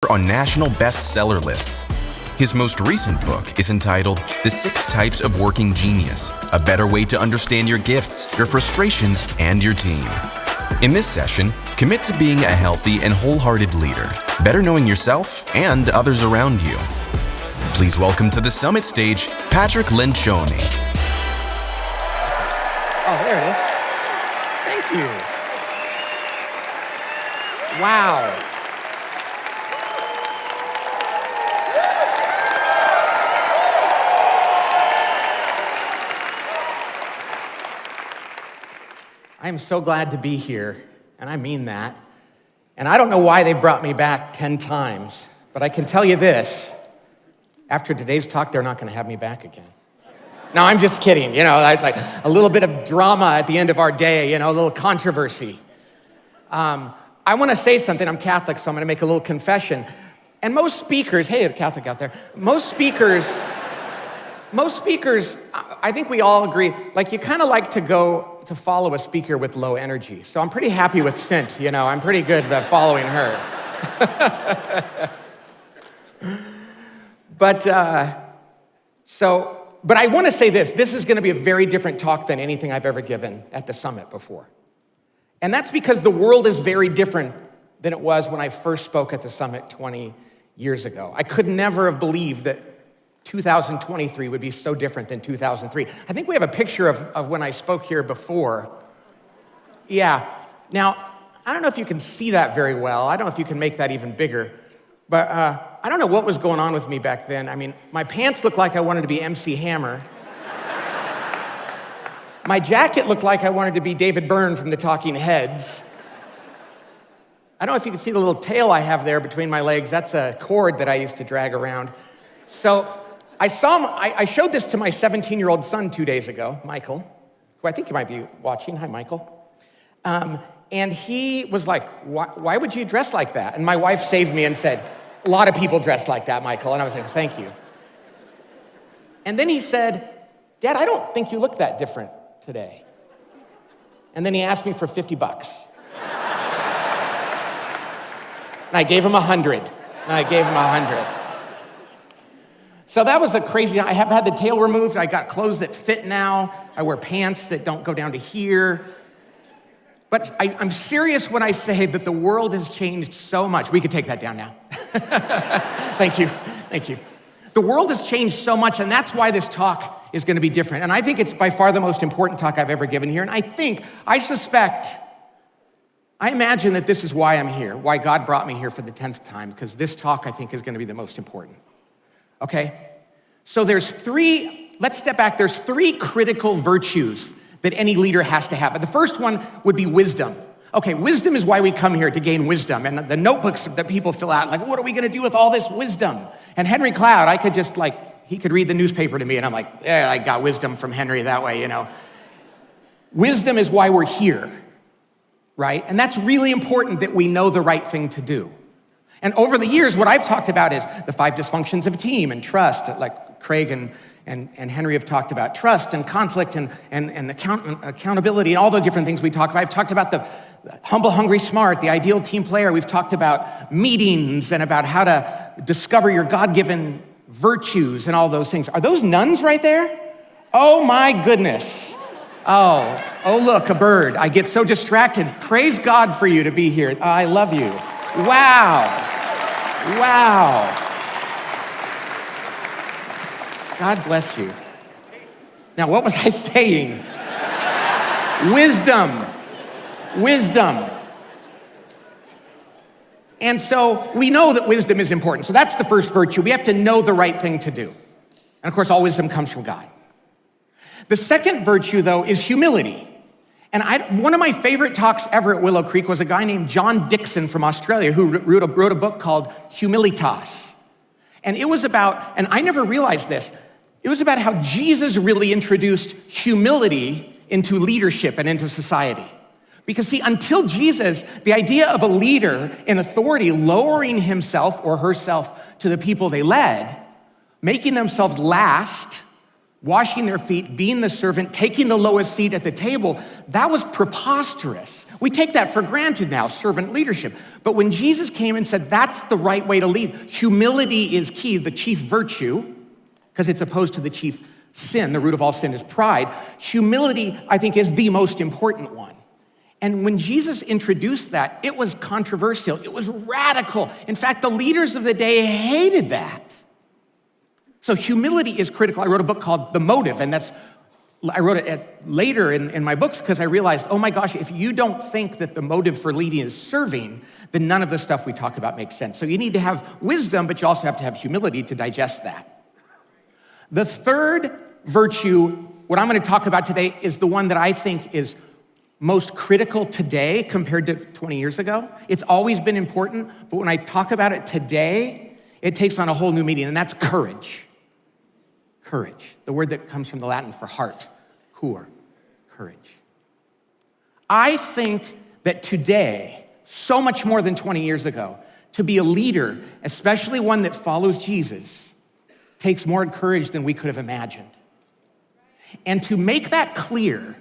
on national bestseller lists. His most recent book is entitled The 6 Types of Working Genius, a better way to understand your gifts, your frustrations, and your team. In this session, commit to being a healthy and wholehearted leader, better knowing yourself and others around you. Please welcome to the summit stage, Patrick Lencioni. Oh, there it is. Thank you. Wow. I am so glad to be here, and I mean that. And I don't know why they brought me back 10 times, but I can tell you this. After today's talk, they're not going to have me back again. No, I'm just kidding. You know, it's like a little bit of drama at the end of our day, you know, a little controversy. I want to say something. I'm Catholic, so I'm going to make a little confession. And most speakers, hey, a Catholic out there, most speakers, I think we all agree, like you kind of like to follow a speaker with low energy. So I'm pretty happy with Sint, you know, I'm pretty good at following her. But I want to say this is going to be a very different talk than anything I've ever given at the summit before. And that's because the world is very different than it was when I first spoke at the summit 20 years ago. I could never have believed that 2023 would be so different than 2003. I think we have a picture of when I spoke here before. Yeah. Now, I don't know if you can see that very well. I don't know if you can make that even bigger. But I don't know what was going on with me back then. I mean, my pants looked like I wanted to be MC Hammer. My jacket looked like I wanted to be David Byrne from the Talking Heads. I don't know if you can see the little tail I have there between my legs. That's a cord that I used to drag around. So I showed this to my 17-year-old son 2 days ago, Michael, who I think you might be watching. Hi, Michael. And he was like, why would you dress like that? And my wife saved me and said, a lot of people dress like that, Michael. And I was like, thank you. And then he said, Dad, I don't think you look that different today. And then he asked me for $50. And I gave him 100. So that was a crazy, I have had the tail removed. I got clothes that fit now. I wear pants that don't go down to here. But I'm serious when I say that the world has changed so much. We could take that down now. Thank you. The world has changed so much, and that's why this talk is going to be different. And I think it's by far the most important talk I've ever given here. And I imagine that this is why I'm here, why God brought me here for the 10th time, because this talk, I think, is going to be the most important. Okay? So let's step back. There's 3 critical virtues that any leader has to have. The first one would be wisdom. Okay, wisdom is why we come here, to gain wisdom. And the notebooks that people fill out, like, what are we going to do with all this wisdom? And Henry Cloud, I could just he could read the newspaper to me, and I'm like, yeah, I got wisdom from Henry that way, you know. Wisdom is why we're here, right? And that's really important that we know the right thing to do. And over the years, what I've talked about is the 5 dysfunctions of a team and trust, like Craig and Henry have talked about trust and conflict and accountability and all the different things we talked about. I've talked about the humble, hungry, smart, the ideal team player. We've talked about meetings and about how to discover your God-given virtues and all those things. Are those nuns right there? Oh my goodness. Oh, look, a bird. I get so distracted. Praise God for you to be here. I love you. Wow. God bless you. Now, what was I saying? Wisdom. And so we know that wisdom is important. So that's the first virtue. We have to know the right thing to do. And of course, all wisdom comes from God. The second virtue, though, is humility. And one of my favorite talks ever at Willow Creek was a guy named John Dixon from Australia who wrote a book called Humilitas. And it was about, and I never realized this, it was about how Jesus really introduced humility into leadership and into society. Because see, until Jesus, the idea of a leader in authority lowering himself or herself to the people they led, making themselves last, washing their feet, being the servant, taking the lowest seat at the table, that was preposterous. We take that for granted now, servant leadership. But when Jesus came and said, that's the right way to lead, humility is key, the chief virtue, because it's opposed to the chief sin. The root of all sin is pride. Humility, I think, is the most important one. And when Jesus introduced that, it was controversial. It was radical. In fact, the leaders of the day hated that. So humility is critical. I wrote a book called The Motive, and I wrote it later in my books because I realized, oh my gosh, if you don't think that the motive for leading is serving, then none of the stuff we talk about makes sense. So you need to have wisdom, but you also have to have humility to digest that. The third virtue, what I'm going to talk about today, is the one that I think is most critical today compared to 20 years ago. It's always been important, but when I talk about it today, it takes on a whole new meaning, and that's courage. Courage, the word that comes from the Latin for heart, cor, courage. I think that today, so much more than 20 years ago, to be a leader, especially one that follows Jesus, takes more courage than we could have imagined. And to make that clear,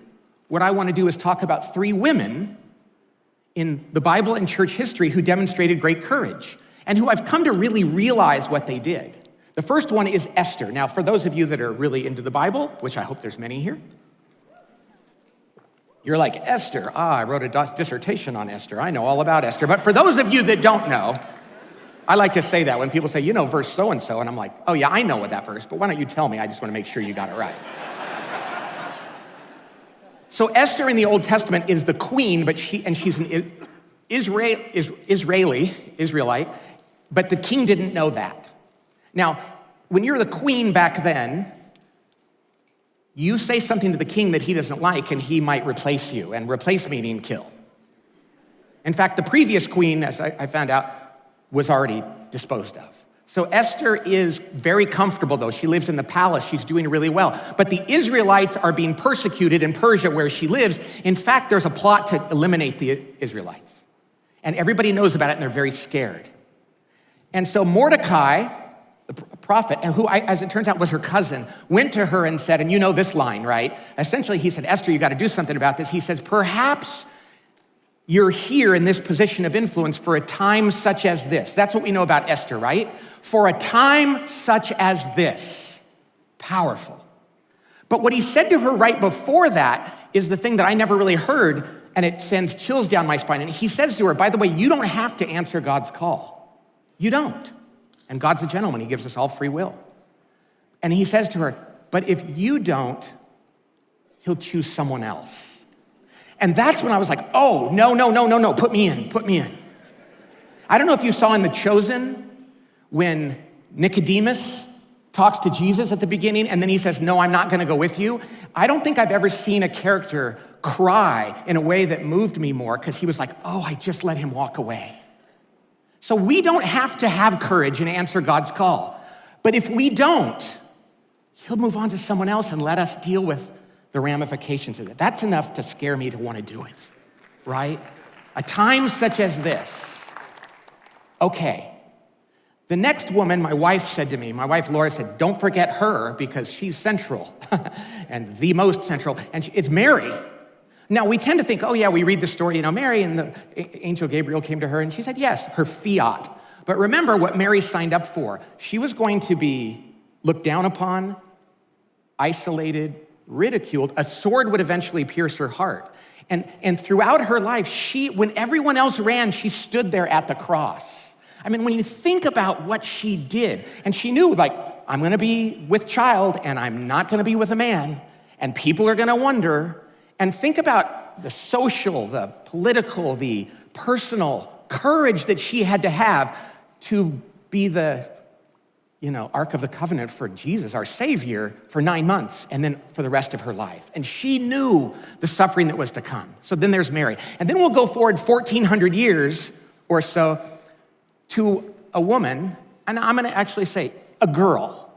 what I want to do is talk about 3 women in the Bible and church history who demonstrated great courage and who I've come to really realize what they did. The first one is Esther. Now, for those of you that are really into the Bible, which I hope there's many here, you're like, Esther, I wrote a dissertation on Esther. I know all about Esther. But for those of you that don't know, I like to say that when people say, you know, verse so-and-so, and I'm like, oh yeah, I know what that verse, but why don't you tell me? I just want to make sure you got it right. So Esther in the Old Testament is the queen, but she's an Israelite, but the king didn't know that. Now, when you're the queen back then, you say something to the king that he doesn't like and he might replace you, and replace meaning kill. In fact, the previous queen, as I found out, was already disposed of. So Esther is very comfortable though. She lives in the palace, she's doing really well. But the Israelites are being persecuted in Persia where she lives. In fact, there's a plot to eliminate the Israelites. And everybody knows about it and they're very scared. And so Mordecai, the prophet, and who, as it turns out, was her cousin, went to her and said, and you know this line, right? Essentially, he said, Esther, you got to do something about this. He says, perhaps you're here in this position of influence for a time such as this. That's what we know about Esther, right? For a time such as this. Powerful. But what he said to her right before that is the thing that I never really heard, and it sends chills down my spine. And he says to her, by the way, you don't have to answer God's call. You don't. And God's a gentleman. He gives us all free will. And he says to her, but if you don't, he'll choose someone else. And that's when I was like, oh, no, put me in. I don't know if you saw in The Chosen when Nicodemus talks to Jesus at the beginning and then he says, no, I'm not gonna go with you. I don't think I've ever seen a character cry in a way that moved me more, because he was like, oh, I just let him walk away. So we don't have to have courage and answer God's call. But if we don't, he'll move on to someone else and let us deal with the ramifications of it. That's enough to scare me to want to do it, right? A time such as this. Okay. The next woman, my wife said to me, my wife Laura said, don't forget her because she's central and the most central, and it's Mary. Now, we tend to think, oh yeah, we read the story, Mary and the angel Gabriel came to her and she said, yes, her fiat. But remember what Mary signed up for. She was going to be looked down upon, isolated, ridiculed. A sword would eventually pierce her heart. And throughout her life, when everyone else ran, she stood there at the cross. I mean, when you think about what she did, and she knew, like, I'm gonna be with child and I'm not gonna be with a man, and people are gonna wonder. And think about the social, the political, the personal courage that she had to have to be the, Ark of the Covenant for Jesus, our Savior, for 9 months, and then for the rest of her life. And she knew the suffering that was to come. So then there's Mary. And then we'll go forward 1,400 years or so to a woman, and I'm gonna actually say a girl,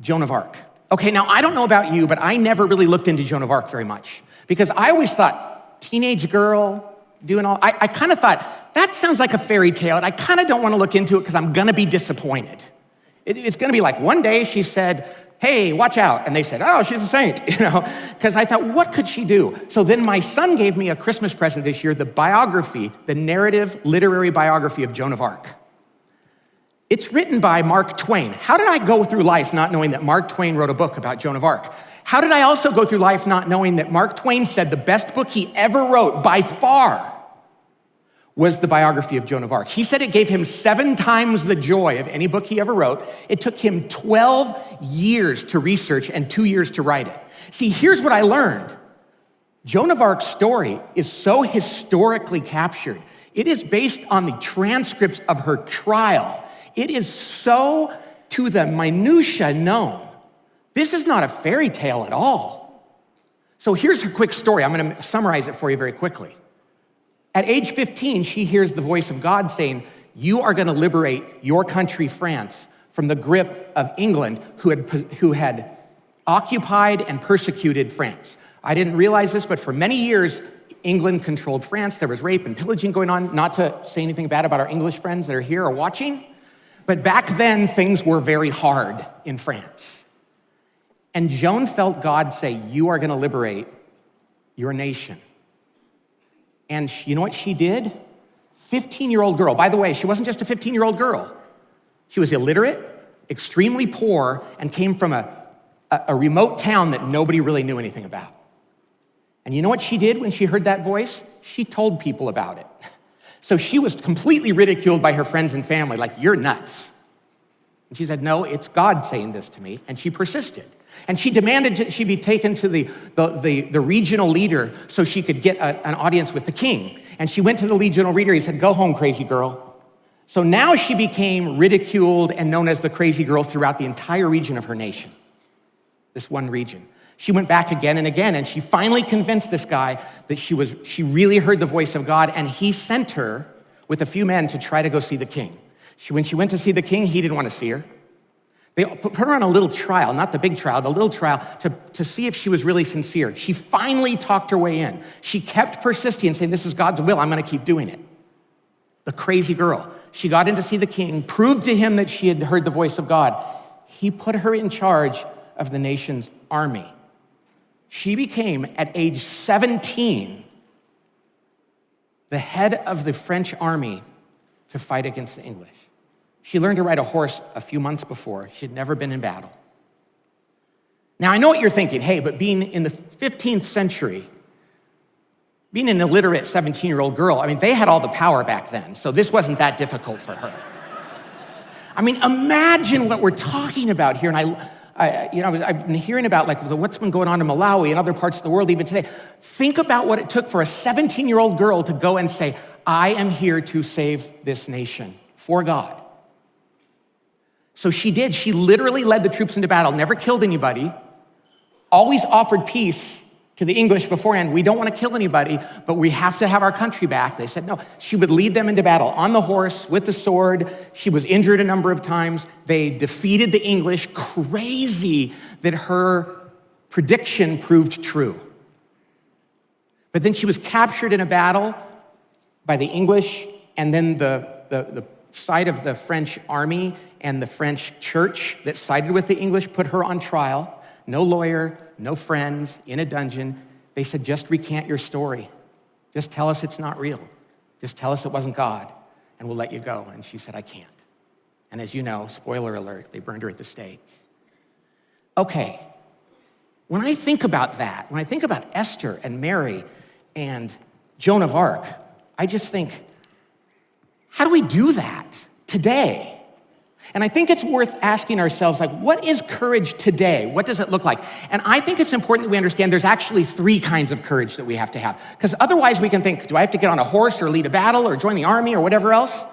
Joan of Arc. Okay, now I don't know about you, but I never really looked into Joan of Arc very much because I always thought, teenage girl doing all, I kind of thought, that sounds like a fairy tale, and I kind of don't want to look into it because I'm gonna be disappointed. It's gonna be like, one day she said, hey, watch out. And they said, oh, she's a saint, because I thought, what could she do? So then my son gave me a Christmas present this year, the biography, the narrative literary biography of Joan of Arc. It's written by Mark Twain. How did I go through life not knowing that Mark Twain wrote a book about Joan of Arc? How did I also go through life not knowing that Mark Twain said the best book he ever wrote by far was the biography of Joan of Arc? He said it gave him 7 times the joy of any book he ever wrote. It took him 12 years to research and 2 years to write it. See, here's what I learned. Joan of Arc's story is so historically captured. It is based on the transcripts of her trial. It is so to the minutia known. This is not a fairy tale at all. So here's her quick story. I'm going to summarize it for you very quickly. At age 15, she hears the voice of God saying, you are going to liberate your country, France, from the grip of England, who had occupied and persecuted France. I didn't realize this, but for many years, England controlled France. There was rape and pillaging going on. Not to say anything bad about our English friends that are here or watching, but back then, things were very hard in France. And Joan felt God say, you are going to liberate your nation. And you know what she did? 15-year-old girl. By the way, she wasn't just a 15-year-old girl. She was illiterate, extremely poor, and came from a remote town that nobody really knew anything about. And you know what she did when she heard that voice? She told people about it. So she was completely ridiculed by her friends and family, like, you're nuts. And she said, no, it's God saying this to me. And she persisted. And she demanded she be taken to the regional leader so she could get an audience with the king. And she went to the regional leader. He said, go home, crazy girl. So now she became ridiculed and known as the crazy girl throughout the entire region of her nation, this one region. She went back again and again, and she finally convinced this guy that she really heard the voice of God, and he sent her with a few men to try to go see the king. When she went to see the king, he didn't want to see her. They put her on a little trial, not the big trial, the little trial, to see if she was really sincere. She finally talked her way in. She kept persisting and saying, this is God's will, I'm going to keep doing it. The crazy girl. She got in to see the king, proved to him that she had heard the voice of God. He put her in charge of the nation's army. She became, at age 17, the head of the French army to fight against the English. She learned to ride a horse a few months before. She had never been in battle. Now, I know what you're thinking. Hey, but being in the 15th century, being an illiterate 17-year-old girl, I mean, they had all the power back then, so this wasn't that difficult for her. I mean, imagine what we're talking about here. And I've been hearing about what's been going on in Malawi and other parts of the world even today. Think about what it took for a 17-year-old girl to go and say, I am here to save this nation for God. So she did. She literally led the troops into battle, never killed anybody, always offered peace to the English beforehand. We don't want to kill anybody, but we have to have our country back. They said no. She would lead them into battle on the horse with the sword. She was injured a number of times. They defeated the English. Crazy that her prediction proved true. But then she was captured in a battle by the English, and then the side of the French army and the French church that sided with the English put her on trial. No lawyer, no friends, in a dungeon. They said, just recant your story. Just tell us it's not real. Just tell us it wasn't God, and we'll let you go. And she said, I can't. And as you know, spoiler alert, they burned her at the stake. Okay, when I think about that, when I think about Esther and Mary and Joan of Arc, I just think, how do we do that today? And I think it's worth asking ourselves, what is courage today? What does it look like? And I think it's important that we understand there's actually 3 kinds of courage that we have to have. Because otherwise we can think, do I have to get on a horse or lead a battle or join the army or whatever else?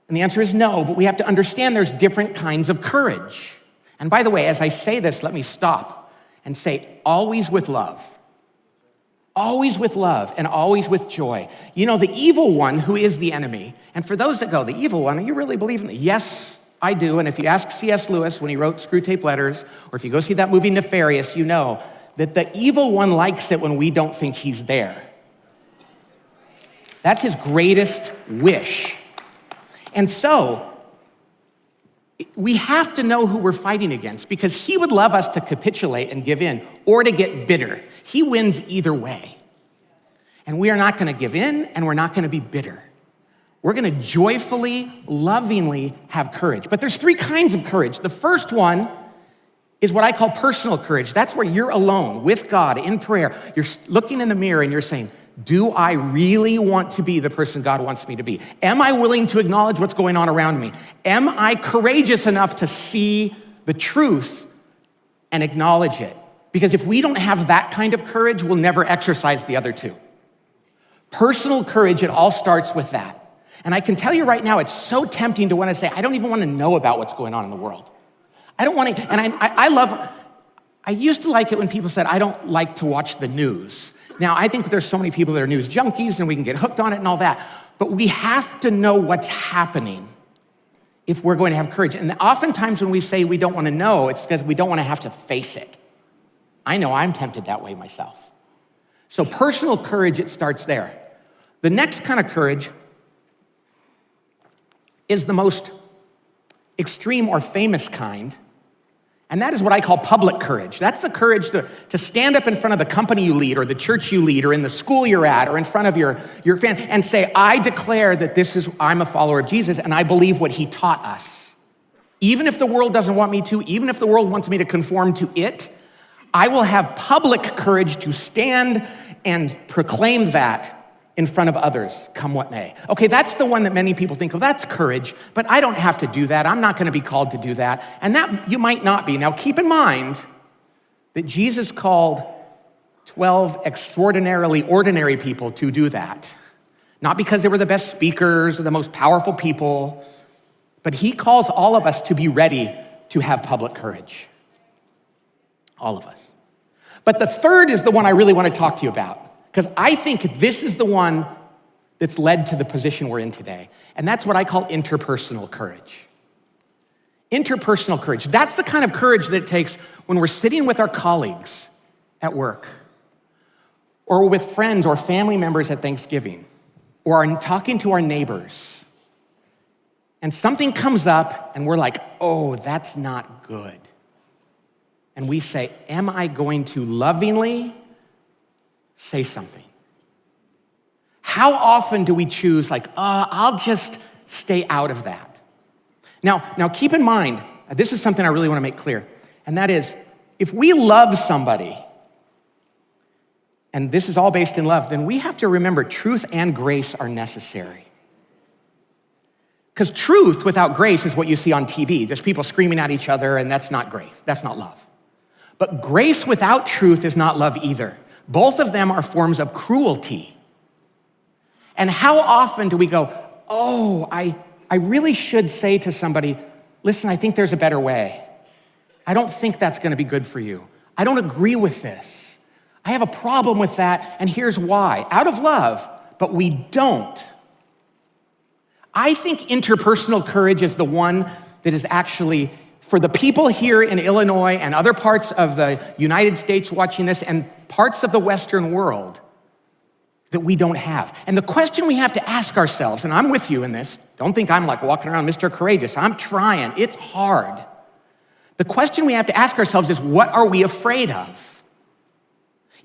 And the answer is no, but we have to understand there's different kinds of courage. And by the way, as I say this, let me stop and say, always with love. Always with love and always with joy. You know, the evil one who is the enemy, and for those that go, the evil one, you really believe in it? Yes, I do. And if you ask C.S. Lewis when he wrote Screwtape Letters, or if you go see that movie Nefarious, you know that the evil one likes it when we don't think he's there. That's his greatest wish. And so, we have to know who we're fighting against because he would love us to capitulate and give in or to get bitter. He wins either way. And we are not going to give in and we're not going to be bitter. We're going to joyfully, lovingly have courage. But there's 3 kinds of courage. The first one is what I call personal courage. That's where you're alone with God in prayer. You're looking in the mirror and you're saying, do I really want to be the person God wants me to be? Am I willing to acknowledge what's going on around me? Am I courageous enough to see the truth and acknowledge it? Because if we don't have that kind of courage, we'll never exercise the other 2. Personal courage, it all starts with that. And I can tell you right now, it's so tempting to want to say, I don't even want to know about what's going on in the world. I don't want to, and I used to like it when people said, I don't like to watch the news. Now, I think there's so many people that are news junkies and we can get hooked on it and all that, but we have to know what's happening if we're going to have courage. And oftentimes when we say we don't want to know, it's because we don't want to have to face it. I know I'm tempted that way myself. So personal courage, it starts there. The next kind of courage is the most extreme or famous kind, and that is what I call public courage. That's the courage to stand up in front of the company you lead or the church you lead or in the school you're at or in front of your family and say, I declare that I'm a follower of Jesus and I believe what he taught us. Even if the world doesn't want me to, even if the world wants me to conform to it, I will have public courage to stand and proclaim that in front of others, come what may. Okay, that's the one that many people think, oh, that's courage, but I don't have to do that. I'm not gonna be called to do that. And that you might not be. Now, keep in mind that Jesus called 12 extraordinarily ordinary people to do that. Not because they were the best speakers or the most powerful people, but he calls all of us to be ready to have public courage. All of us. But the third is the one I really want to talk to you about. Because I think this is the one that's led to the position we're in today. And that's what I call interpersonal courage. Interpersonal courage. That's the kind of courage that it takes when we're sitting with our colleagues at work, or with friends or family members at Thanksgiving, or are talking to our neighbors. And something comes up and we're like, oh, that's not good. And we say, am I going to lovingly say something? How often do we choose I'll just stay out of that? Now keep in mind, this is something I really want to make clear, and that is, if we love somebody, and this is all based in love, then we have to remember truth and grace are necessary. Because truth without grace is what you see on TV. There's people screaming at each other, and that's not grace. That's not love. But grace without truth is not love either. Both of them are forms of cruelty. And how often do we go, oh, I really should say to somebody, listen, I think there's a better way. I don't think that's gonna be good for you. I don't agree with this. I have a problem with that, and here's why. Out of love, but we don't. I think interpersonal courage is the one that is actually, for the people here in Illinois and other parts of the United States watching this and parts of the Western world, that we don't have. And the question we have to ask ourselves, and I'm with you in this, don't think I'm like walking around Mr. Courageous, I'm trying, it's hard. The question we have to ask ourselves is, what are we afraid of?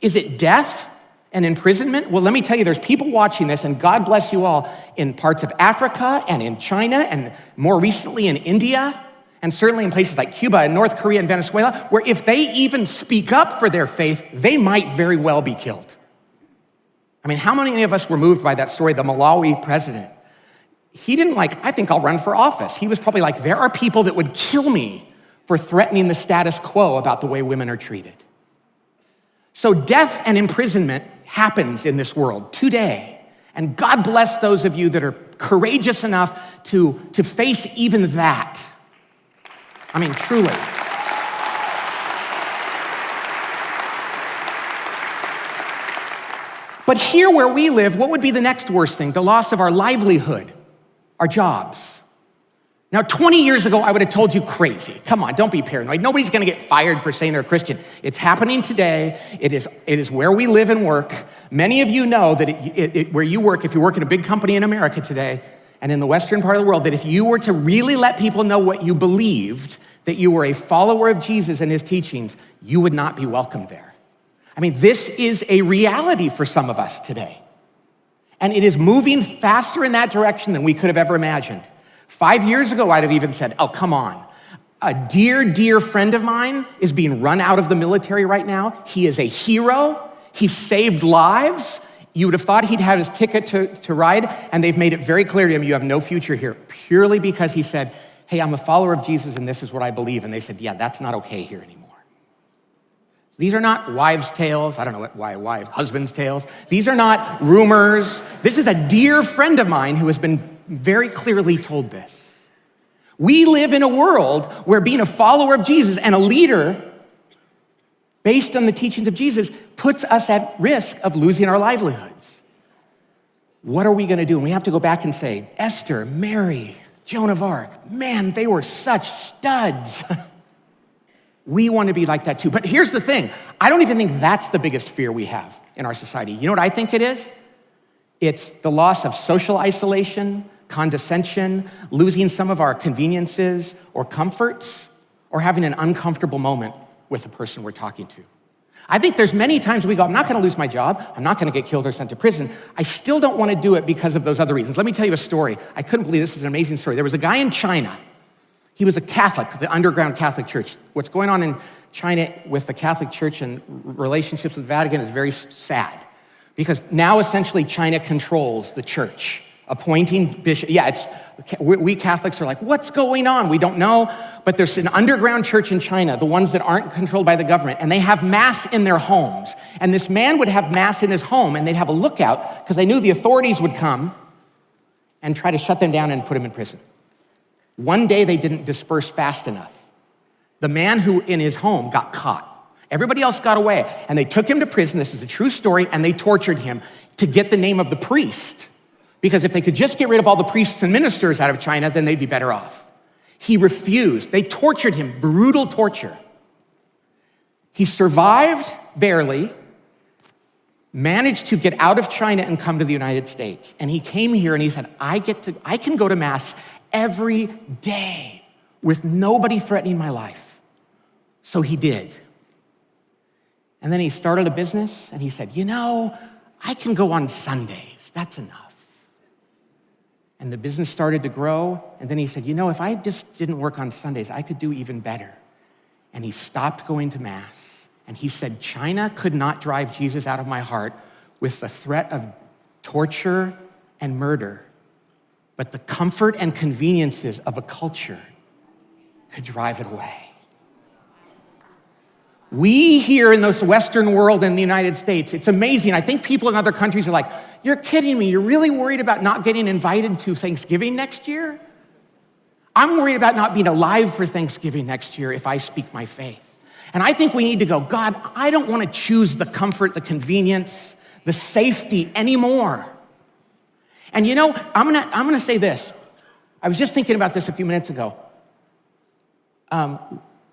Is it death and imprisonment? Well, let me tell you, there's people watching this, and God bless you all, in parts of Africa and in China and more recently in India, and certainly in places like Cuba and North Korea and Venezuela, where if they even speak up for their faith, they might very well be killed. I mean, how many of us were moved by that story, the Malawi president? He didn't I think I'll run for office. He was probably like, there are people that would kill me for threatening the status quo about the way women are treated. So death and imprisonment happens in this world today. And God bless those of you that are courageous enough to face even that. I mean, truly. But here where we live, what would be the next worst thing? The loss of our livelihood, our jobs. Now, 20 years ago, I would have told you crazy. Come on, don't be paranoid. Nobody's gonna get fired for saying they're a Christian. It's happening today. It is where we live and work. Many of you know that where you work, if you work in a big company in America today, and in the Western part of the world that if you were to really let people know what you believed, that you were a follower of Jesus and his teachings, you would not be welcome there. I mean, this is a reality for some of us today. And it is moving faster in that direction than we could have ever imagined. 5 years ago, I'd have even said, oh, come on. A dear, dear friend of mine is being run out of the military right now. He is a hero. He saved lives. You would have thought he'd had his ticket to ride, and they've made it very clear to him, you have no future here, purely because he said, hey, I'm a follower of Jesus, and this is what I believe. And they said, yeah, that's not okay here anymore. These are not wives' tales. I don't know why husbands' tales. These are not rumors. This is a dear friend of mine who has been very clearly told this. We live in a world where being a follower of Jesus and a leader based on the teachings of Jesus puts us at risk of losing our livelihoods. What are we going to do? And we have to go back and say, Esther, Mary, Joan of Arc, man, they were such studs. We want to be like that too. But here's the thing. I don't even think that's the biggest fear we have in our society. You know what I think it is? It's the loss of social isolation, condescension, losing some of our conveniences or comforts, or having an uncomfortable moment with the person we're talking to. I think there's many times we go, I'm not going to lose my job. I'm not going to get killed or sent to prison. I still don't want to do it because of those other reasons. Let me tell you a story. I couldn't believe this is an amazing story. There was a guy in China. He was a Catholic, the underground Catholic Church. What's going on in China with the Catholic Church and relationships with the Vatican is very sad, because now essentially China controls the church, appointing bishops. Yeah, we Catholics are like, what's going on? We don't know, but there's an underground church in China, the ones that aren't controlled by the government, and they have mass in their homes. And this man would have mass in his home, and they'd have a lookout, because they knew the authorities would come and try to shut them down and put him in prison. One day they didn't disperse fast enough. The man who in his home got caught. Everybody else got away, and they took him to prison. This is a true story, and they tortured him to get the name of the priest. Because if they could just get rid of all the priests and ministers out of China, then they'd be better off. He refused. They tortured him, brutal torture. He survived barely, managed to get out of China and come to the United States. And he came here and he said, I can go to Mass every day with nobody threatening my life. So he did. And then he started a business and he said, I can go on Sundays. That's enough. And the business started to grow. And then he said, if I just didn't work on Sundays, I could do even better. And he stopped going to Mass. And he said, China could not drive Jesus out of my heart with the threat of torture and murder, but the comfort and conveniences of a culture could drive it away. We here in this Western world in the United States, it's amazing. I think people in other countries are like, you're kidding me. You're really worried about not getting invited to Thanksgiving next year? I'm worried about not being alive for Thanksgiving next year if I speak my faith. And I think we need to go, God, I don't want to choose the comfort, the convenience, the safety anymore. And I'm gonna say this. I was just thinking about this a few minutes ago.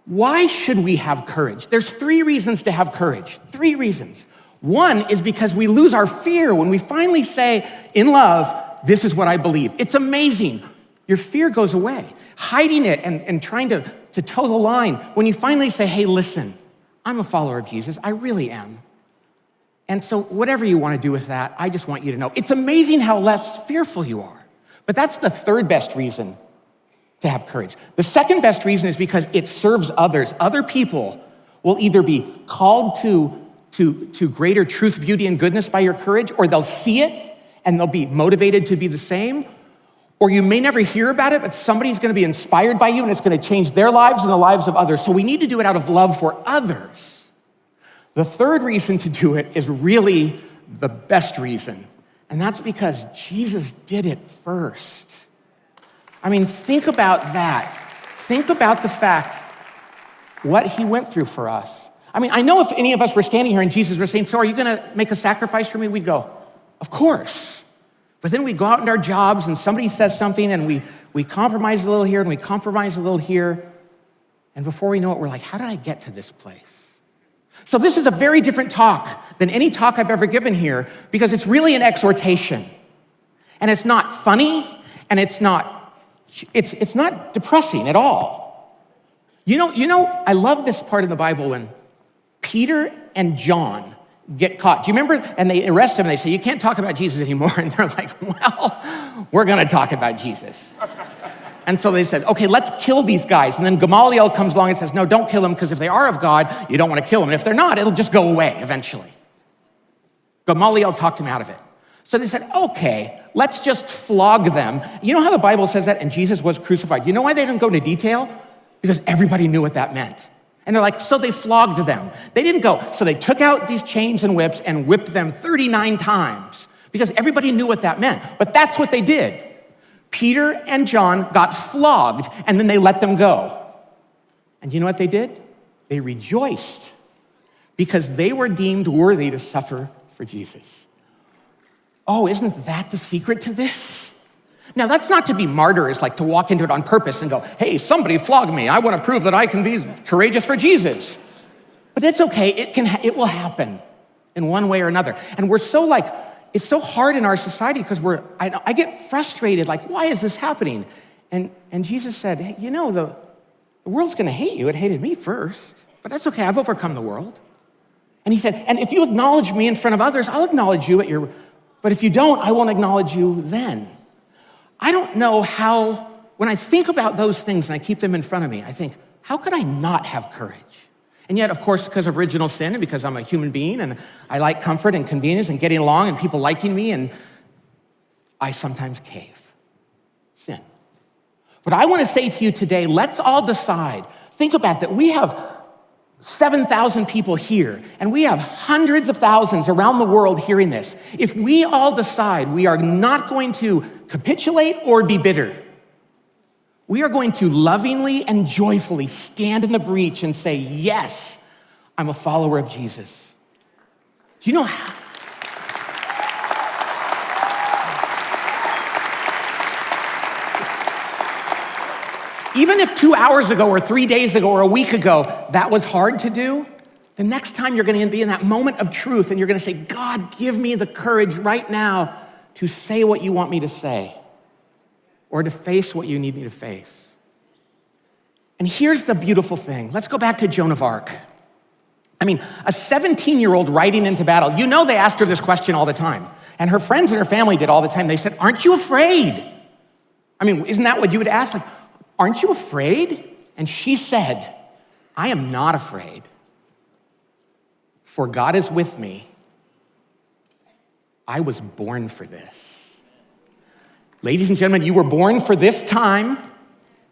Why should we have courage? There's 3 reasons to have courage. 3 reasons. One is because we lose our fear when we finally say, in love, this is what I believe. It's amazing. Your fear goes away. Hiding it and trying to toe the line, when you finally say, hey, listen, I'm a follower of Jesus. I really am. And so whatever you want to do with that, I just want you to know. It's amazing how less fearful you are. But that's the 3rd best reason to have courage. The 2nd best reason is because it serves others. Other people will either be called to greater truth, beauty, and goodness by your courage, or they'll see it and they'll be motivated to be the same. Or you may never hear about it, but somebody's going to be inspired by you and it's going to change their lives and the lives of others. So we need to do it out of love for others. The 3rd reason to do it is really the best reason. And that's because Jesus did it first. I mean, think about that. Think about the fact what he went through for us. I mean, I know if any of us were standing here and Jesus was saying, so are you going to make a sacrifice for me? We'd go, of course. But then we go out in our jobs and somebody says something and we compromise a little here and we compromise a little here. And before we know it, we're like, how did I get to this place? So this is a very different talk than any talk I've ever given here, because it's really an exhortation. And it's not funny And it's not depressing at all. You know, I love this part of the Bible when Peter and John get caught. Do you remember? And they arrest him and they say, you can't talk about Jesus anymore. And they're like, well, we're gonna talk about Jesus. And so they said, okay, let's kill these guys. And then Gamaliel comes along and says, no, don't kill them, because if they are of God, you don't want to kill them. And if they're not, it'll just go away eventually. Gamaliel talked him out of it. So they said, okay, let's just flog them. You know how the Bible says that? And Jesus was crucified. You know why they didn't go into detail? Because everybody knew what that meant. And they're like, so they flogged them. They didn't go. So they took out these chains and whips and whipped them 39 times because everybody knew what that meant. But that's what they did. Peter and John got flogged, and then they let them go. And you know what they did? They rejoiced because they were deemed worthy to suffer for Jesus. Oh, isn't that the secret to this? Now, that's not to be martyrs, like to walk into it on purpose and go, hey, somebody flogged me. I want to prove that I can be courageous for Jesus. But it's okay. It will happen in one way or another. And we're so it's so hard in our society because I get frustrated, like, why is this happening? And Jesus said, hey, you know, the world's going to hate you. It hated me first, but that's okay. I've overcome the world. And he said, and if you acknowledge me in front of others, I'll acknowledge you but if you don't, I won't acknowledge you then. I don't know how, when I think about those things and I keep them in front of me, I think, how could I not have courage? And yet, of course, because of original sin and because I'm a human being and I like comfort and convenience and getting along and people liking me, and I sometimes cave. Sin. But I want to say to you today, let's all decide. Think about that. We have 7,000 people here, and we have hundreds of thousands around the world hearing this. If we all decide we are not going to capitulate or be bitter, we are going to lovingly and joyfully stand in the breach and say, yes, I'm a follower of Jesus. Do you know how? Even if 2 hours ago or 3 days ago or a week ago, that was hard to do, the next time you're going to be in that moment of truth and you're going to say, God, give me the courage right now to say what you want me to say or to face what you need me to face. And here's the beautiful thing. Let's go back to Joan of Arc. I mean, a 17-year-old riding into battle. You know they asked her this question all the time. And her friends and her family did all the time. They said, aren't you afraid? I mean, isn't that what you would ask? Like, aren't you afraid? And she said, I am not afraid, for God is with me. I was born for this. Ladies and gentlemen, you were born for this time,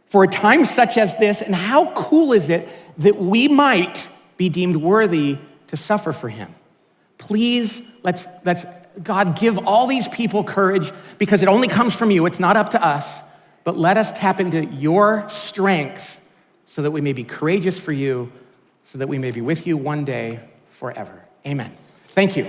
for a time such as this, and how cool is it that we might be deemed worthy to suffer for him? Please, let's God, give all these people courage, because it only comes from you. It's not up to us. But let us tap into your strength so that we may be courageous for you, so that we may be with you one day forever. Amen. Thank you.